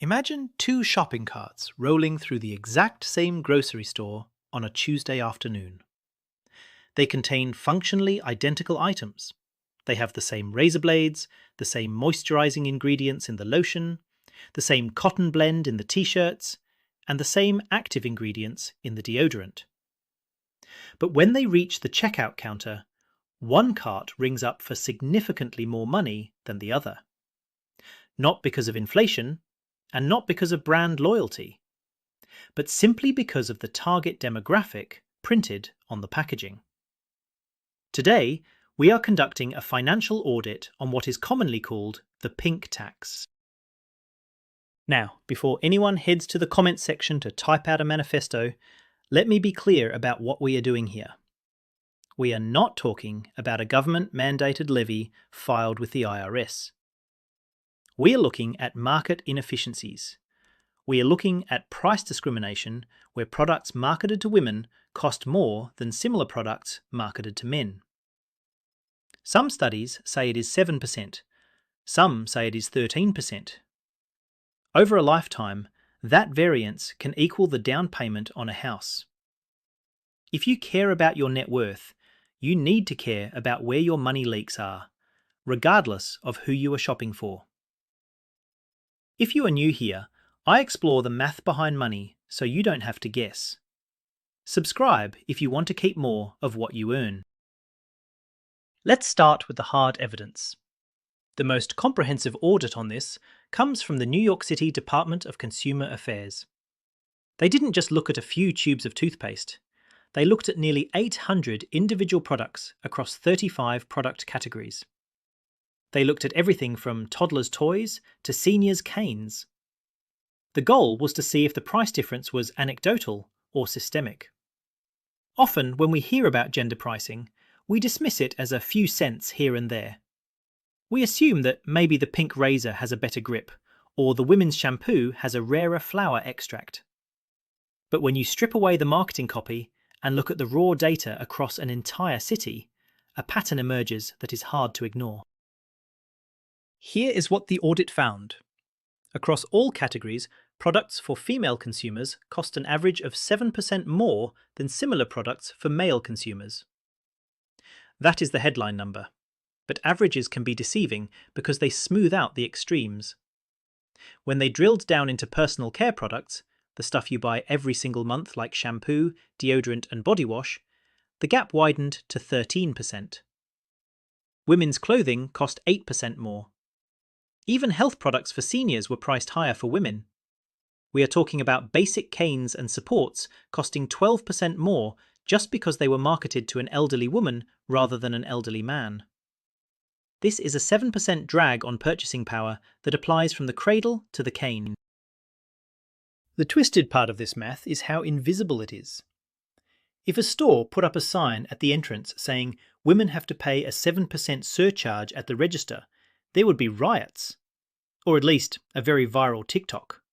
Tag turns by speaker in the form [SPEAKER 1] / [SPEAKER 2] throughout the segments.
[SPEAKER 1] Imagine two shopping carts rolling through the exact same grocery store on a Tuesday afternoon. They contain functionally identical items. They have the same razor blades, the same moisturizing ingredients in the lotion, the same cotton blend in the t-shirts, and the same active ingredients in the deodorant. But when they reach the checkout counter, one cart rings up for significantly more money than the other. Not because of inflation, and not because of brand loyalty, but simply because of the target demographic printed on the packaging. Today, we are conducting a financial audit on what is commonly called the pink tax. Now, before anyone heads to the comments section to type out a manifesto, let me be clear about what we are doing here. We are not talking about a government-mandated levy filed with the IRS. We are looking at market inefficiencies. We are looking at price discrimination where products marketed to women cost more than similar products marketed to men. Some studies say it is 7%. Some say it is 13%. Over a lifetime, that variance can equal the down payment on a house. If you care about your net worth, you need to care about where your money leaks are, regardless of who you are shopping for. If you are new here, I explore the math behind money so you don't have to guess. Subscribe if you want to keep more of what you earn. Let's start with the hard evidence. The most comprehensive audit on this comes from the New York City Department of Consumer Affairs. They didn't just look at a few tubes of toothpaste. They looked at nearly 800 individual products across 35 product categories. They looked at everything from toddlers' toys to seniors' canes. The goal was to see if the price difference was anecdotal or systemic. Often, when we hear about gender pricing, we dismiss it as a few cents here and there. We assume that maybe the pink razor has a better grip, or the women's shampoo has a rarer flower extract. But when you strip away the marketing copy and look at the raw data across an entire city, a pattern emerges that is hard to ignore. Here is what the audit found. Across all categories, products for female consumers cost an average of 7% more than similar products for male consumers. That is the headline number, but averages can be deceiving because they smooth out the extremes. When they drilled down into personal care products, the stuff you buy every single month like shampoo, deodorant and body wash, the gap widened to 13%. Women's clothing cost 8% more. Even health products for seniors were priced higher for women. We are talking about basic canes and supports costing 12% more just because they were marketed to an elderly woman rather than an elderly man. This is a 7% drag on purchasing power that applies from the cradle to the cane. The twisted part of this math is how invisible it is. If a store put up a sign at the entrance saying women have to pay a 7% surcharge at the register, there would be riots, or at least a very viral TikTok.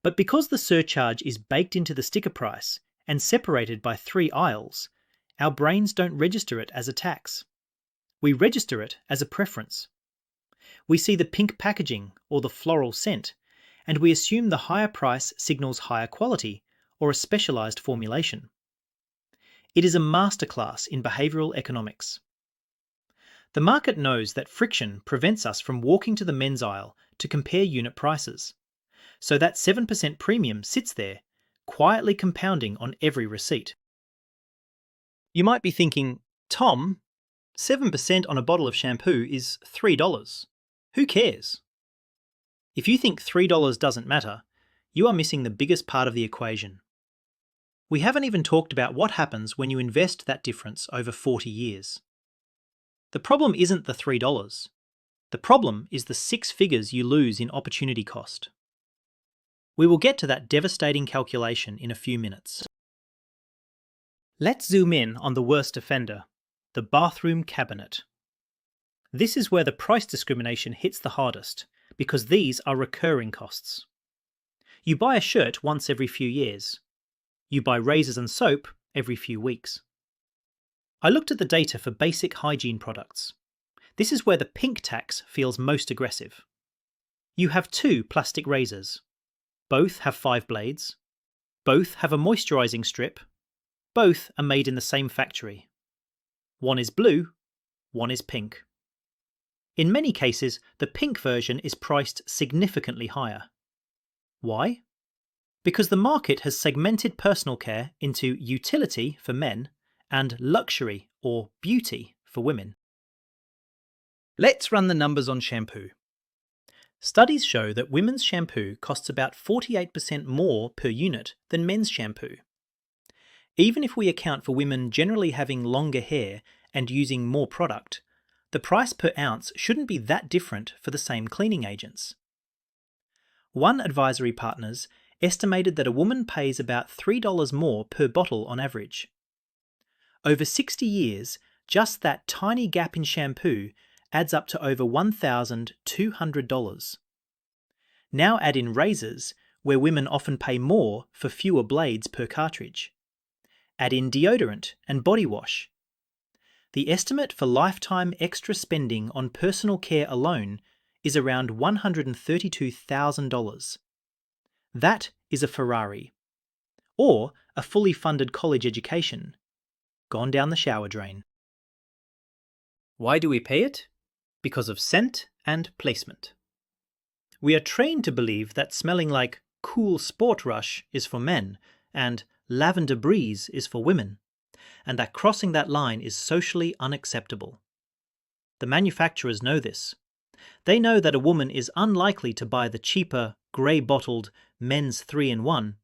[SPEAKER 1] But because the surcharge is baked into the sticker price and separated by 3 aisles, our brains don't register it as a tax. We register it as a preference. We see the pink packaging or the floral scent, and we assume the higher price signals higher quality or a specialized formulation. It is a masterclass in behavioral economics. The market knows that friction prevents us from walking to the men's aisle to compare unit prices. So that 7% premium sits there, quietly compounding on every receipt. You might be thinking, Tom, 7% on a bottle of shampoo is $3. Who cares? If you think $3 doesn't matter, you are missing the biggest part of the equation. We haven't even talked about what happens when you invest that difference over 40 years. The problem isn't the $3. The problem is the 6 figures you lose in opportunity cost. We will get to that devastating calculation in a few minutes. Let's zoom in on the worst offender, the bathroom cabinet. This is where the price discrimination hits the hardest, because these are recurring costs. You buy a shirt once every few years. You buy razors and soap every few weeks. I looked at the data for basic hygiene products. This is where the pink tax feels most aggressive. You have two plastic razors. Both have 5 blades. Both have a moisturizing strip. Both are made in the same factory. One is blue, one is pink. In many cases, the pink version is priced significantly higher. Why? Because the market has segmented personal care into utility for men and luxury or beauty for women. Let's run the numbers on shampoo. Studies show that women's shampoo costs about 48% more per unit than men's shampoo. Even if we account for women generally having longer hair and using more product, the price per ounce shouldn't be that different for the same cleaning agents. One advisory partners estimated that a woman pays about $3 more per bottle on average. Over 60 years, just that tiny gap in shampoo adds up to over $1,200. Now add in razors, where women often pay more for fewer blades per cartridge. Add in deodorant and body wash. The estimate for lifetime extra spending on personal care alone is around $132,000. That is a Ferrari, or a fully funded college education, gone down the shower drain. Why do we pay it? Because of scent and placement. We are trained to believe that smelling like Cool Sport Rush is for men and Lavender Breeze is for women, and that crossing that line is socially unacceptable. The manufacturers know this. They know that a woman is unlikely to buy the cheaper, grey-bottled men's 3-in-1,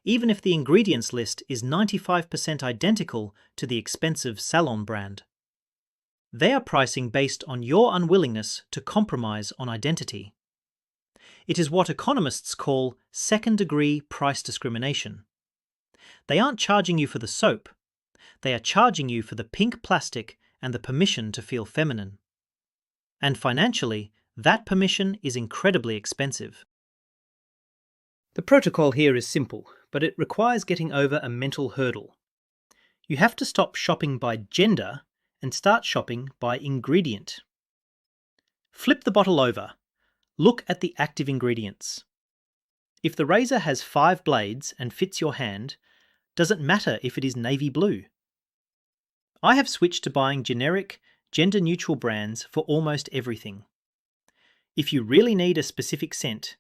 [SPEAKER 1] even if the ingredients list is 95% identical to the expensive Salon brand. They are pricing based on your unwillingness to compromise on identity. It is what economists call second-degree price discrimination. They aren't charging you for the soap. They are charging you for the pink plastic and the permission to feel feminine. And financially, that permission is incredibly expensive. The protocol here is simple, but it requires getting over a mental hurdle. You have to stop shopping by gender and start shopping by ingredient. Flip the bottle over. Look at the active ingredients. If the razor has 5 blades and fits your hand, does it matter if it is navy blue? I have switched to buying generic, gender-neutral brands for almost everything. If you really need a specific scent,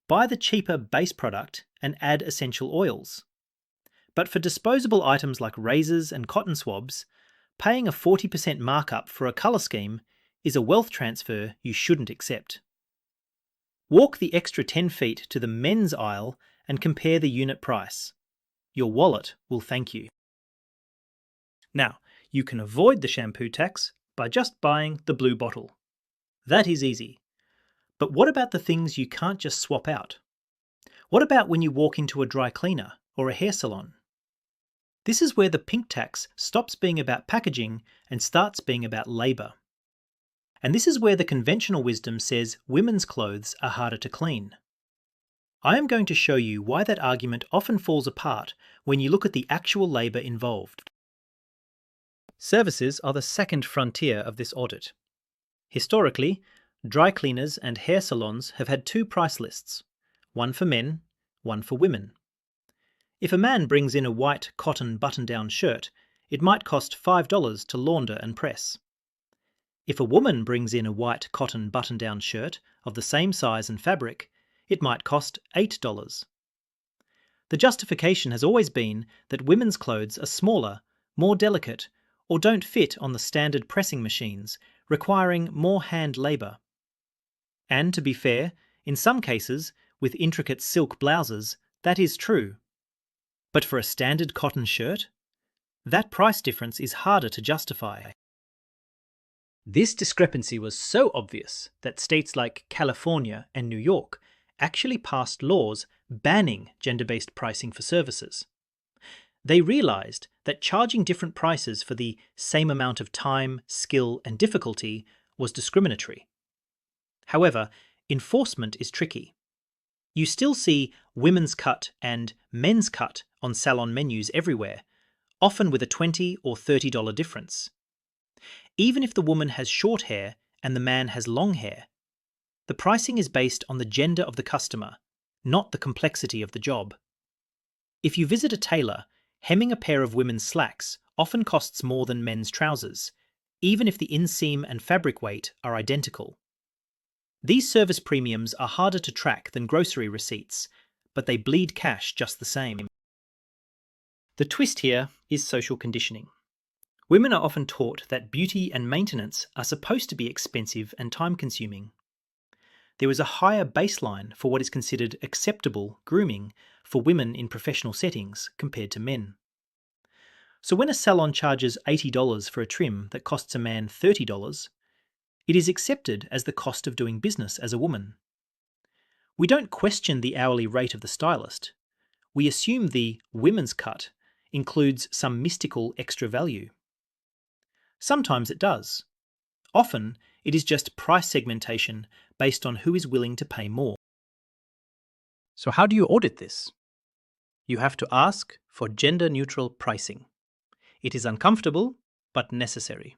[SPEAKER 1] buy the cheaper base product and add essential oils. But for disposable items like razors and cotton swabs, paying a 40% markup for a colour scheme is a wealth transfer you shouldn't accept. Walk the extra 10 feet to the men's aisle and compare the unit price. Your wallet will thank you. Now, you can avoid the shampoo tax by just buying the blue bottle. That is easy. But what about the things you can't just swap out? What about when you walk into a dry cleaner or a hair salon? This is where the pink tax stops being about packaging and starts being about labour. And this is where the conventional wisdom says women's clothes are harder to clean. I am going to show you why that argument often falls apart when you look at the actual labour involved. Services are the second frontier of this audit. Historically, dry cleaners and hair salons have had 2 price lists, one for men, one for women. If a man brings in a white cotton button-down shirt, it might cost $5 to launder and press. If a woman brings in a white cotton button-down shirt of the same size and fabric, it might cost $8. The justification has always been that women's clothes are smaller, more delicate, or don't fit on the standard pressing machines, requiring more hand labour. And to be fair, in some cases, with intricate silk blouses, that is true. But for a standard cotton shirt, that price difference is harder to justify. This discrepancy was so obvious that states like California and New York actually passed laws banning gender-based pricing for services. They realized that charging different prices for the same amount of time, skill, and difficulty was discriminatory. However, enforcement is tricky. You still see women's cut and men's cut on salon menus everywhere, often with a $20 or $30 difference. Even if the woman has short hair and the man has long hair, The pricing is based on the gender of the customer, not the complexity of the job. If you visit a tailor, hemming a pair of women's slacks often costs more than men's trousers, even if the inseam and fabric weight are identical. These service premiums are harder to track than grocery receipts, but they bleed cash just the same. The twist here is social conditioning. Women are often taught that beauty and maintenance are supposed to be expensive and time-consuming. There is a higher baseline for what is considered acceptable grooming for women in professional settings compared to men. So when a salon charges $80 for a trim that costs a man $30, it is accepted as the cost of doing business as a woman. We don't question the hourly rate of the stylist. We assume the women's cut includes some mystical extra value. Sometimes it does. Often, it is just price segmentation based on who is willing to pay more. So how do you audit this? You have to ask for gender-neutral pricing. It is uncomfortable, but necessary.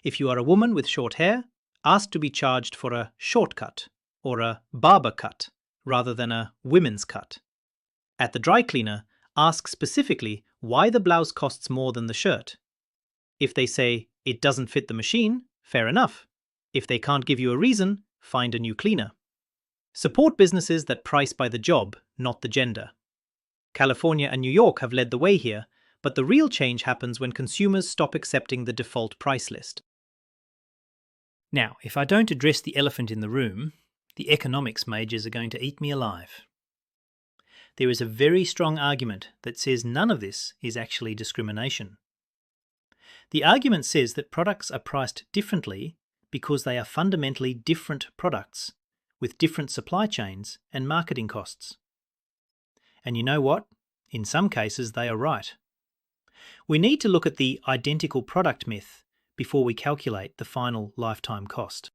[SPEAKER 1] If you are a woman with short hair, ask to be charged for a shortcut or a barber cut rather than a women's cut. At the dry cleaner, ask specifically why the blouse costs more than the shirt. If they say it doesn't fit the machine, fair enough. If they can't give you a reason, find a new cleaner. Support businesses that price by the job, not the gender. California and New York have led the way here, but the real change happens when consumers stop accepting the default price list. Now, if I don't address the elephant in the room, the economics majors are going to eat me alive. There is a very strong argument that says none of this is actually discrimination. The argument says that products are priced differently because they are fundamentally different products with different supply chains and marketing costs. And you know what? In some cases, they are right. We need to look at the identical product myth before we calculate the final lifetime cost.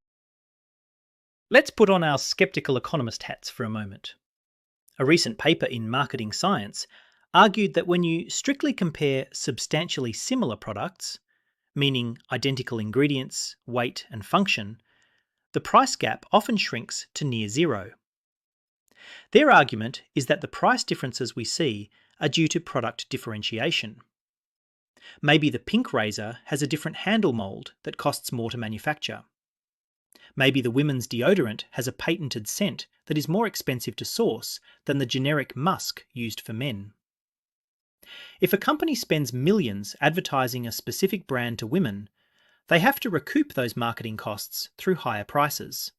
[SPEAKER 1] Let's put on our skeptical economist hats for a moment. A recent paper in Marketing Science argued that when you strictly compare substantially similar products, meaning identical ingredients, weight, and function, the price gap often shrinks to near zero. Their argument is that the price differences we see are due to product differentiation. Maybe the pink razor has a different handle mold that costs more to manufacture. Maybe the women's deodorant has a patented scent that is more expensive to source than the generic musk used for men. If a company spends millions advertising a specific brand to women, they have to recoup those marketing costs through higher prices.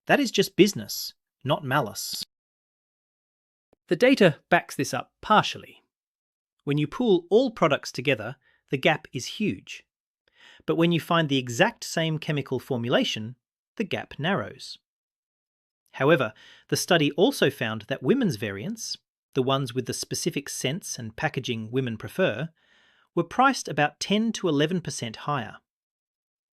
[SPEAKER 1] That is just business, not malice. The data backs this up partially. When you pool all products together, the gap is huge. But when you find the exact same chemical formulation, the gap narrows. However, the study also found that women's variants, the ones with the specific scents and packaging women prefer, were priced about 10 to 11% higher.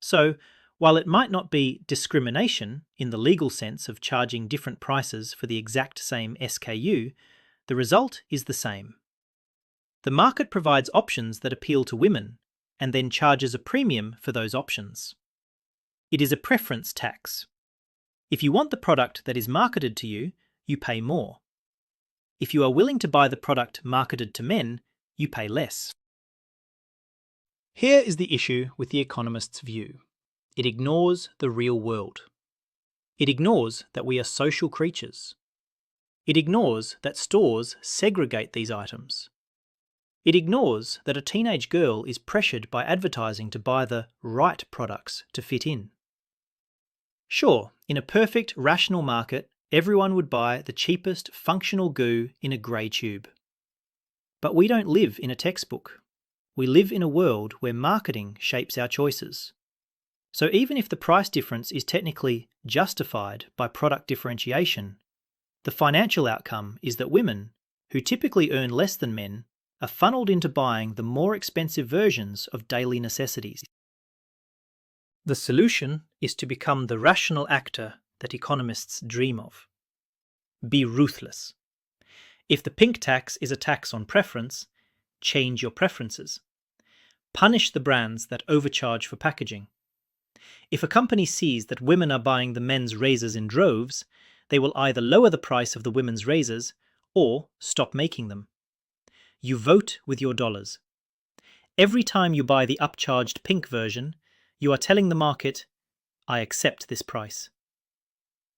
[SPEAKER 1] So, while it might not be discrimination in the legal sense of charging different prices for the exact same SKU, the result is the same. The market provides options that appeal to women and then charges a premium for those options. It is a preference tax. If you want the product that is marketed to you, you pay more. If you are willing to buy the product marketed to men, you pay less. Here is the issue with the Economist's view. It ignores the real world. It ignores that we are social creatures. It ignores that stores segregate these items. It ignores that a teenage girl is pressured by advertising to buy the right products to fit in. Sure, in a perfect, rational market, everyone would buy the cheapest functional goo in a grey tube. But we don't live in a textbook. We live in a world where marketing shapes our choices. So even if the price difference is technically justified by product differentiation, the financial outcome is that women, who typically earn less than men, are funneled into buying the more expensive versions of daily necessities. The solution is to become the rational actor that economists dream of. Be ruthless. If the pink tax is a tax on preference, change your preferences. Punish the brands that overcharge for packaging. If a company sees that women are buying the men's razors in droves, they will either lower the price of the women's razors or stop making them. You vote with your dollars. Every time you buy the upcharged pink version, you are telling the market, I accept this price.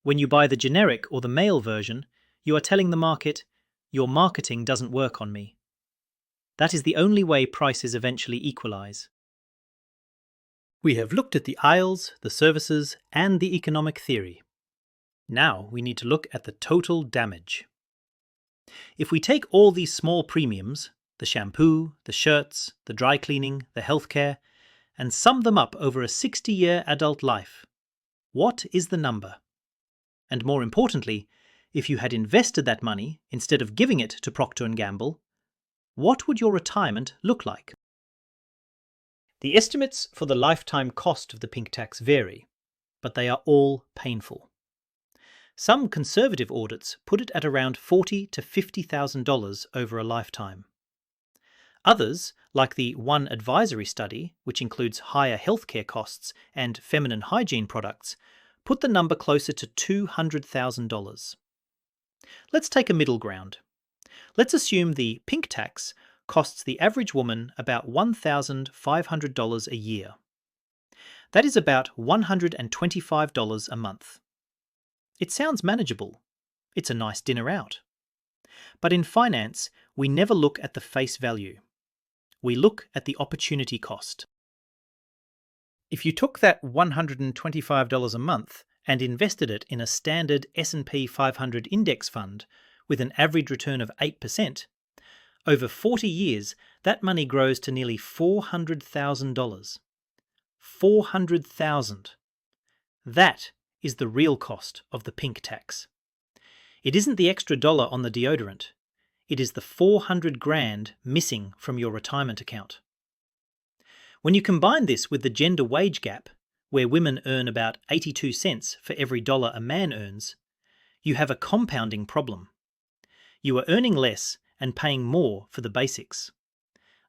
[SPEAKER 1] When you buy the generic or the male version, you are telling the market, your marketing doesn't work on me. That is the only way prices eventually equalize. We have looked at the aisles, the services, and the economic theory. Now we need to look at the total damage. If we take all these small premiums, the shampoo, the shirts, the dry cleaning, the healthcare, and sum them up over a 60-year adult life, what is the number? And more importantly, if you had invested that money instead of giving it to Procter & Gamble, what would your retirement look like? The estimates for the lifetime cost of the pink tax vary, but they are all painful. Some conservative audits put it at around $40,000 to $50,000 over a lifetime. Others, like the One Advisory Study, which includes higher healthcare costs and feminine hygiene products, put the number closer to $200,000. Let's take a middle ground. Let's assume the pink tax costs the average woman about $1,500 a year. That is about $125 a month. It sounds manageable. It's a nice dinner out. But in finance, we never look at the face value. We look at the opportunity cost. If you took that $125 a month and invested it in a standard S&P 500 index fund with an average return of 8%, over 40 years, that money grows to nearly $400,000. $400,000. That is the real cost of the pink tax. It isn't the extra dollar on the deodorant. It is the $400,000 missing from your retirement account. When you combine this with the gender wage gap, where women earn about 82 cents for every dollar a man earns, you have a compounding problem. You are earning less and paying more for the basics.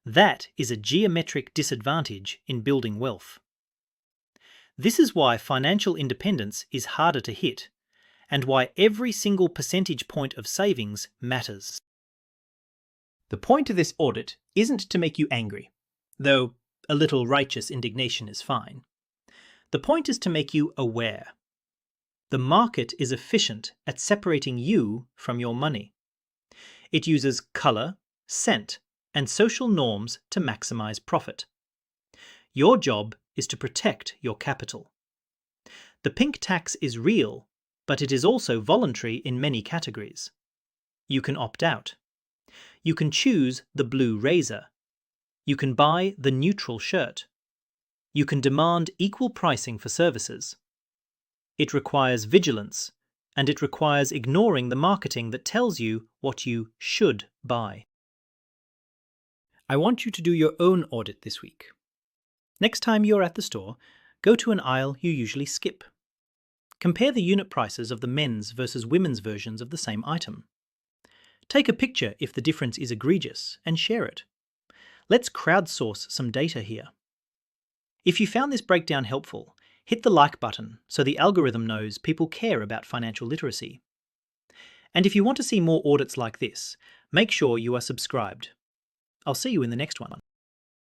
[SPEAKER 1] That is a geometric disadvantage in building wealth. This is why financial independence is harder to hit, and why every single percentage point of savings matters. The point of this audit isn't to make you angry, though a little righteous indignation is fine. The point is to make you aware. The market is efficient at separating you from your money. It uses color, scent, and social norms to maximize profit. Your job is to protect your capital. The pink tax is real, but it is also voluntary in many categories. You can opt out. You can choose the blue razor. You can buy the neutral shirt. You can demand equal pricing for services. It requires vigilance, and it requires ignoring the marketing that tells you what you should buy. I want you to do your own audit this week. Next time you're at the store, go to an aisle you usually skip. Compare the unit prices of the men's versus women's versions of the same item. Take a picture if the difference is egregious and share it. Let's crowdsource some data here. If you found this breakdown helpful, hit the like button so the algorithm knows people care about financial literacy. And if you want to see more audits like this, make sure you are subscribed. I'll see you in the next one.